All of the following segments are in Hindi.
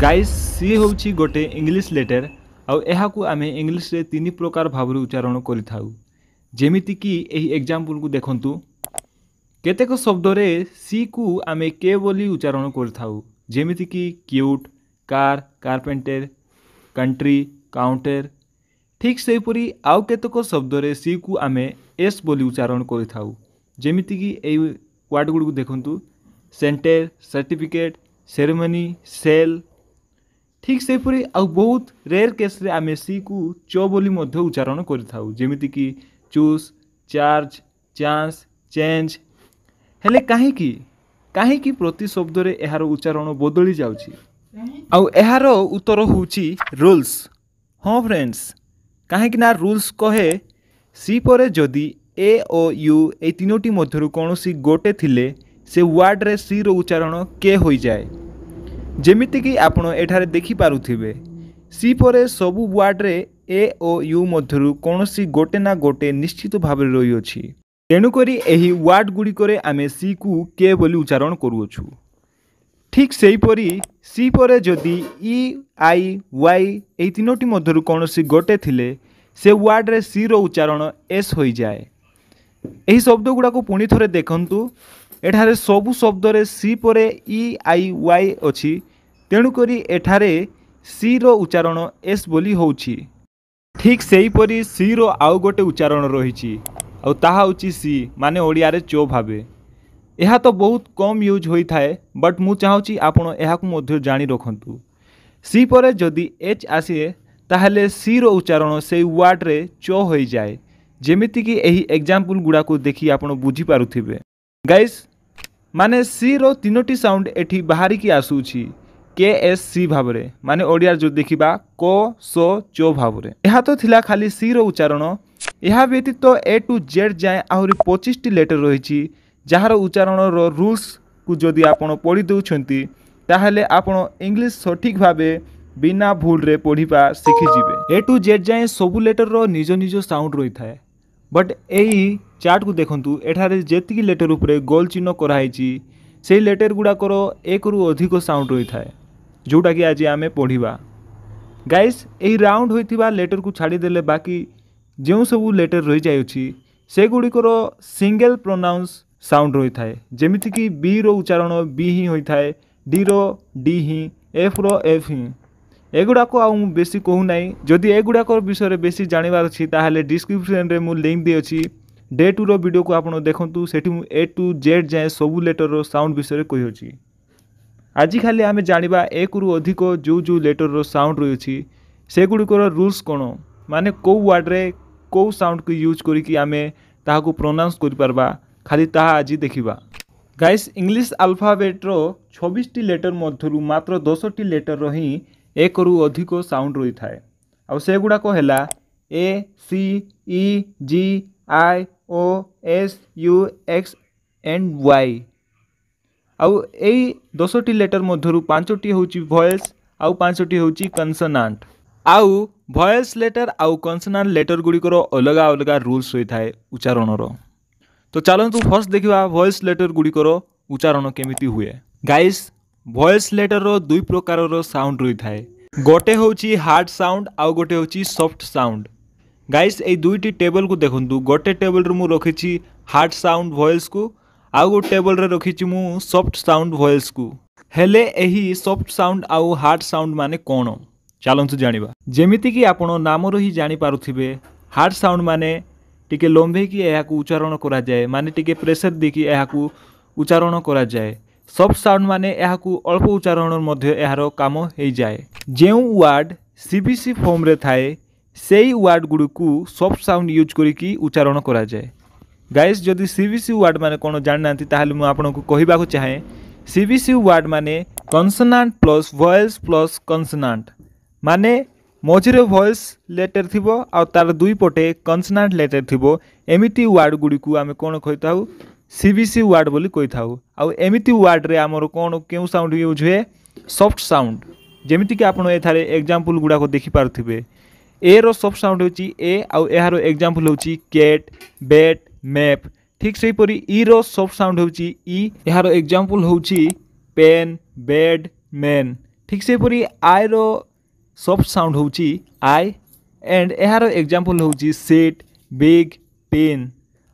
गाइस सी होउची गोटे इंग्लिश लेटर आउ एहाकू आमे इंग्लिश रे तीन प्रकार भाव उच्चारण करिथाउ। जेमिति कि एही एग्जांपल को देखंतु केतेक शब्द रे सी को आमे के बोली उच्चारण करिथाउ। जेमिति कि cute, car, carpenter, country, counter. ठीक सेहीपरि आउ केतेक शब्द रे सी को आमे एस बोली उच्चारण करिथाउ। जेमिति कि एही वर्ड गुड को देखंतु सेंटर, सर्टिफिकेट, सेरेमनी, सेल। ठीक सेहीपरि आउ बहुत रेयर केस रे आमे सी को चो बोली मध्य उच्चारण करिथाउ। जेमिति कि चूज, चार्ज, चांस, चेंज। हेले काहेकि प्रति शब्द रे एहार उच्चारण बदली जाउछि। आउ एहार उत्तर होउछि रूल्स। हाँ फ्रेंड्स, काहेकि ना रूल्स कहे सी परे जदि ए ओ यू ए तीनोटी मध्यरु कोनोसी गोटे थिले से वर्ड रे सी रो उच्चारण के होई जाए। जेमिति कि आपण एठारे देखि पारुथिबे सी परे सबु वर्ड रे ए ओ यू मध्यरु कोनोसी गोटे ना गोटे निश्चित भाबरे रही अछि। तेणु करी एही वर्ड गुडी करे आमे सी को के बोली उच्चारण करूछु। ठीक सेही परी सी परे जदि ई आई वाई ए तीनोटी मध्यरु कोनोसी गोटे थिले से वर्ड रे सी रो उच्चारण एस होई जाए। एही शब्द गुडा को पुणी थरे देखंतु एठारे सबु शब्द रे सी परे ई आई वाई अछि। तेणु करी एठारे सी रो उच्चारण एस बोली होउछि। ठीक सेही परी सी रो आउ गोटे उच्चारण रहिछि आउ ताहा होउछि सी माने ओडिया रे चो भाबे। एहा तो बहुत कम यूज होई थाए बट मु चाहूछि आपण एहा को मध्य जानि रखंतु। सी परे जदि एच आसे ताहले सी रो उच्चारण से वर्ड रे चो होई जाए। जेमिति कि एही एग्जांपल गुडा को देखि आपण बुझी पारुथिबे। गाइस माने सी रो तीनोटी साउंड एठी बाहरी की आसुछि के एस सी भाबरे माने ओडिया जो देखिबा को सो चो भाबरे। एहा तो थिला खाली सी रो उच्चारण। एहा व्यतीत ए टू जेड जाए आहुरी 25 टी लेटर रहिछि जहार उच्चारण रो रूल्स को जदि आपण पढि दउछंती ताहले आपण इंग्लिश सठिक भाबे बिना भूल रे पढिबा सिखि जिवे। ए टू जेड जाए सबु लेटर रो निज निज साउंड रही थाए बट एही चार्ट को देखंतु एठारे जेतिकी लेटर उपरे गोल चिन्ह कराइछि सेही लेटर गुडा करो एक रु अधिक साउंड रही थाए जोटा कि आज आमे पढिबा। गाइस एही राउंड होइथिबा लेटर को छाडी देले बाकी जेउ सबु लेटर रही जायछि से गुडी करो सिंगल प्रोनाउंस साउंड रही थाए। जेमिति कि बी रो उच्चारण बी ही होई थाए, डी रो डी ही, एफ रो एफ ही। एगुड़ा को आउ बेसी कहू नाही। जदि एगुड़ा को विषय रे बेसी जानिबार अछि ताहाले डिस्क्रिप्शन रे मु लिंक दे अछि। डे 2 रो वीडियो को आपण देखंतु सेठी मु ए टू जेड जाए सबु लेटर रो साउंड विषय रे कहि अछि। आज खाली आमे जानिबा एक रु अधिक जो जो लेटर रो साउंड रही अछि से गुडी को रूल्स कोन माने को वर्ड रे को साउंड को यूज करी कि आमे ताहा को प्रोनाउंस करि परबा खाली ताहा आज देखिबा। गाइस इंग्लिश अल्फाबेट रो 26 टी लेटर मध्यरु मात्र 10 टी लेटर रही एक रु अधिक साउंड रही थाए। आ से गुडा को हैला A C E G I O S U X and Y. आउ एई 10 टी लेटर मध्यरु 5 टी होउची वॉयल्स आउ 5 टी होउची कॉन्सोनेंट। आउ वॉयल्स लेटर आउ कॉन्सोनेंट लेटर गुडी को अलगा अलगा रूल्स होई थाए उच्चारण रो। तो चलंतु फर्स्ट देखिबा वॉयल्स लेटर गुडी को उच्चारण केमिति हुए। गाइस वॉयल्स लेटर रो दुई प्रकार रो साउंड रही थाए। गोटे होउची हार्ड साउंड आउ गोटे होउची सॉफ्ट साउंड। गाइस ए दुईटी टेबल को देखंतु गोटे टेबल रे मु रखिछि हार्ड साउंड वॉयल्स को आउ गोटे टेबल रे रखिछि मु सॉफ्ट साउंड वॉयल्स को। हेले एही सॉफ्ट साउंड आउ हार्ड साउंड माने कोन चलंतु जानिबा। जेमिति कि आपण नाम रो ही जानि पारुथिबे हार्ड साउंड माने टिके लंबे कि एहा को उच्चारण करा जाए माने टिके प्रेशर दे कि एहा को उच्चारण करा जाए। सॉफ्ट साउंड माने एहा को अल्प उच्चारण मध्य एहारो काम हेई जाए। जेउ वर्ड सीबीसी फॉर्म रे थाए सेही वर्ड गुडी को सॉफ्ट साउंड यूज करी कि उच्चारण करा जाए। गाइस जदि सीबीसी वर्ड माने कोन जाननांती ताहाले मु आपनको कहिबा को चाहे सीबीसी वर्ड माने consonant plus vowels plus consonant माने मझिरे वॉयल्स लेटर थिबो आ तार दुई पटे कॉन्सोनेंट लेटर थिबो। एमिति वर्ड गुडी को आमे कोन कहिताउ सीबीसी वर्ड बोली कहिताउ। आ एमिति वर्ड रे हमर कोन केउ साउंड यूज हुए सॉफ्ट साउंड। जेमिति कि आपण एथारे एग्जांपल गुडा को देखि पारथिबे ए रो सॉफ्ट साउंड होची ए आउ एहारो एग्जांपल होची कैट, बैट, मैप। ठीक सेही परी ई रो सॉफ्ट साउंड होची ई एहारो एग्जांपल होची पेन, बेड, मैन। ठीक सेपरी आई रो सॉफ्ट साउंड होची आई एंड यार एग्जांपल होची सेट बिग पेन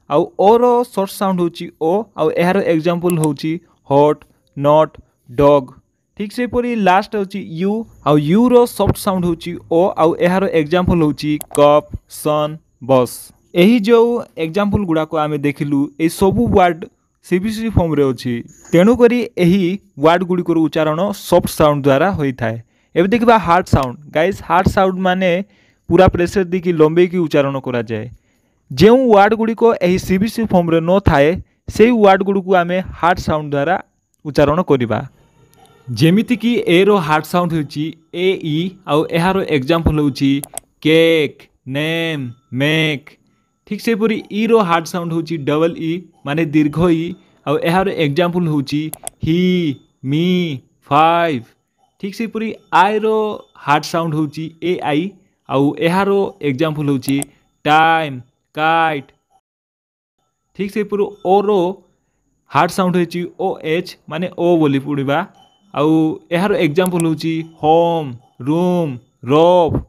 आउ ओर शॉर्ट साउंड होची ओ आउ यार एग्जांपल होची हॉट नॉट डॉग ठीक सेपरी लास्ट होची यू आउ यू रो सॉफ्ट साउंड होची ओ आउ यार एग्जांपल होची कप सन बस एही जो एग्जांपल गुड़ा को आमे देखिलु ए सबु वर्ड सीबीसी फॉर्म रे अछि तेणु करी एही वर्ड गुडी को उच्चारण सॉफ्ट साउंड द्वारा होई थाए। एबे देखबा hard sound guys hard sound माने पूरा प्रेशर दी की लंबे की उच्चारण करा जाए जो वर्ड गुडी को एही सीबीसी फॉर्म रे न थाए सेही वर्ड गुडी को आमे हार्ड साउंड द्वारा उच्चारण करिबा जेमिति की ए रो हार्ड साउंड होची ए ई आउ एहारो एग्जांपल होची केक नेम मेक ठीक से पूरी ई रो हार्ड साउंड होची डबल ई माने दीर्घ ई आउ एहारो एग्जांपल होची ही मी फाइव ठीक से पूरी आई रो हार्ड साउंड होची ए आई आउ एहारो एग्जांपल होची टाइम काइट ठीक से पूरी ओ रो हार्ड साउंड होची ओ एच माने ओ बोली पड़िबा आउ एहारो एग्जांपल होची होम रूम रोफ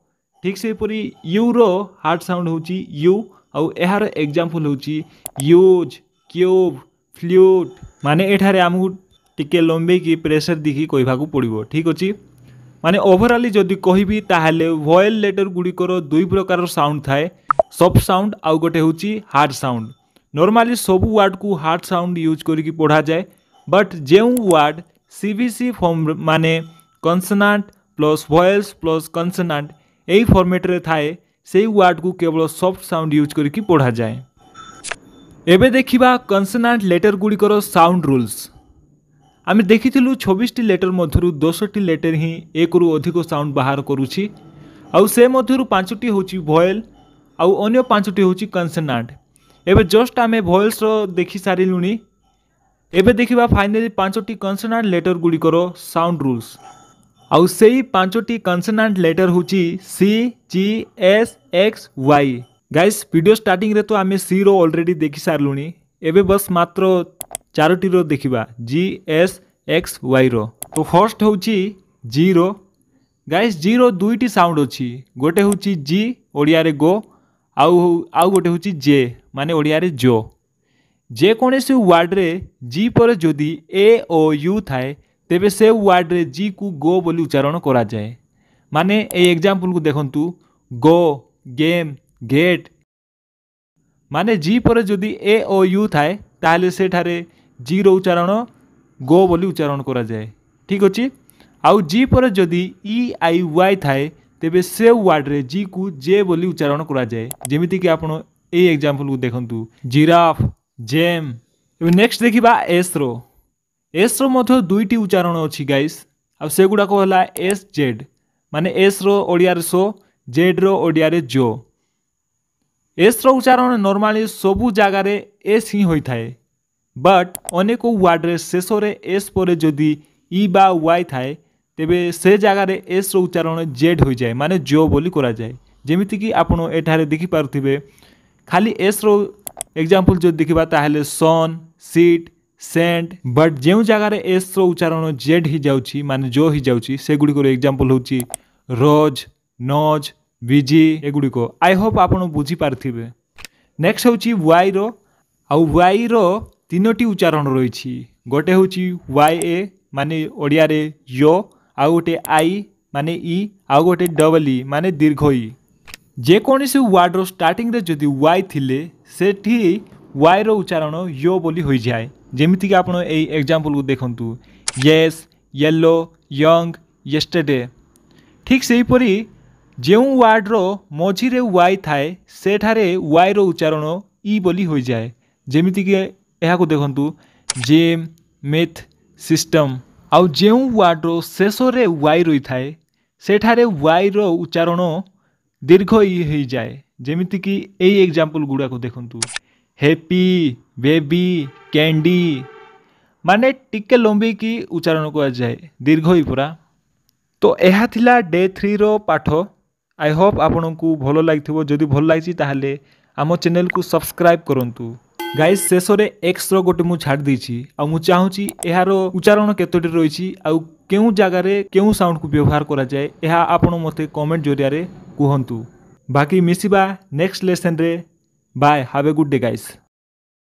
ठीक से पूरी यू रो हार्ड साउंड होची यू आउ एहार एग्जांपल होची यूज क्यूब फ्लूट माने एठारे आमु टिके लंबे की प्रेशर दिखी कहबा को पड़िबो ठीक अछि माने ओवरऑली जदी कहबी ताहाले वॉयल लेटर गुडी करो दुई प्रकार साउंड थाए सॉफ्ट साउंड आउ गोटे होची हार्ड साउंड नॉर्मली सब वर्ड को हार्ड साउंड यूज करी की पढ़ा जाए बट जेउ वर्ड सीबीसी फॉर्म माने consonant plus vowels plus consonant एई फॉर्मेट रे थाए से वर्ड को केवल सॉफ्ट साउंड यूज करके पढ़ा जाए। एबे देखिबा कॉन्सोनेंट लेटर गुड़िकर साउंड रूल्स आमे देखिथिलु 26 टी लेटर मध्यरु 10 टी लेटर ही एक रु अधिक साउंड बाहर करूछि आउ से मध्यरु 5 टी होछि वॉयल आउ अन्य 5 टी होछि कॉन्सोनेंट। एबे जस्ट आमे वॉयल्स रो देखि सारिलुनी एबे देखिबा फाइनली 5 टी कॉन्सोनेंट लेटर गुड़िकर साउंड रूल्स आउ सेही 5 टी कॉन्सोनेंट लेटर होची C G S X Y guys video starting रे तो आमे सी रो ऑलरेडी देखि सारलुनी एबे बस मात्र 4 टी रो देखिबा जी एस एक्स वाई रो तो फर्स्ट होची जी रो गाइस जी रो दुईटी साउंड अछि गोटे होची जी ओडिया रे गो आउ गोटे होची जे माने ओडिया रे जो जे कोनोसी वर्ड रे जी पर जदी ए ओ यू थाए तेबे से वर्ड रे जी को गो बोली उच्चारण करा जाए माने ए एग्जांपल को देखंतु गो गेम गेट माने जी पर जदी ए ओ यू थाए ताहले से ठारे जी रो उच्चारण गो बोली उच्चारण करा जाए ठीक अछि आउ जी पर जदी ई आई वाई थाए तेबे से वर्ड रे जी को जे बोली उच्चारण करा जाए जेमिति कि आपण ए एग्जांपल को देखंतु जिराफ जेम नेक्स्ट देखिबा एस रो एस रो मध्य दुईटी उच्चारण अच्छी गाइस आ से गुड़ाक है एस जेड माने एस रो ओडिया रे सो जेड रो ओडिया रे जो एस रो उच्चारण नॉर्मली सबु जगह रे एस ही होई थाए बट अनेक वर्ड रे शेष रे एस पर जदी ई बा वाई थाए तेबे से जगह रे एस रो उच्चारण जेड हो जाए माने जो बोली करा जाए जेमिति कि आपण एठारे देखि पारुथिबे खाली एस रो एग्जांपल जो देखिबा ताहले सन सीट सेंट बट जो जगह एस रो उच्चारण जेड ही जाउची माने जो ही जाउची से गुडी को एग्जांपल होची रोज नोज बिजी एगुडी को आई होप आपण बुझी पारथिबे। नेक्स्ट होची वाई रो आउ वाई रो तीनोटी उच्चारण रहिछि गोटे होची वाई ए माने ओडिया रे यो आउ गोटे आई माने ई आउ गोटे डबल ई माने दीर्घ ई जे कोनोसी वर्ड रो स्टार्टिंग रे जदी वाई थिले सेठी वाई रो उच्चारण यो बोली होई जाय जेमिति कि आपण ए एग्जांपल को देखंतु येस येलो यंग येस्टरडे ठीक सेही परी जेउ वर्ड रो मझी रे वाई थाए सेठारे वाई रो उच्चारण ई बोली होई जाय जेमिति कि एहा को देखंतु जिम मिथ सिस्टम आउ जेउ वर्ड रो शेष रे वाई रही थाए सेठारे वाई रो उच्चारण दीर्घ ई होई जाय जेमिति कि ए एग्जांपल गुडा को देखंतु हैप्पी बेबी कैंडी माने टिके लंबी की उच्चारण को जाए दीर्घ ही पूरा तो यह थिला डे 3 रो पाठ आई होप आपन को भलो लागिथिबो जदि भलो लागिछि ताहले आम चैनल को सब्सक्राइब करंतु। गाइस शेषରେ एक्स रो गोटे मु छाड़ देछि आ मु चाहूची एहार उच्चारण केतोटी रहिछि आ केउ जागारे केउ साउंड को व्यवहार करा जाय एहा आपण मते कमेंट जरिया रे कुहंतु बाकी मिसिबा नेक्स्ट लेसन रे bye have a good day guys.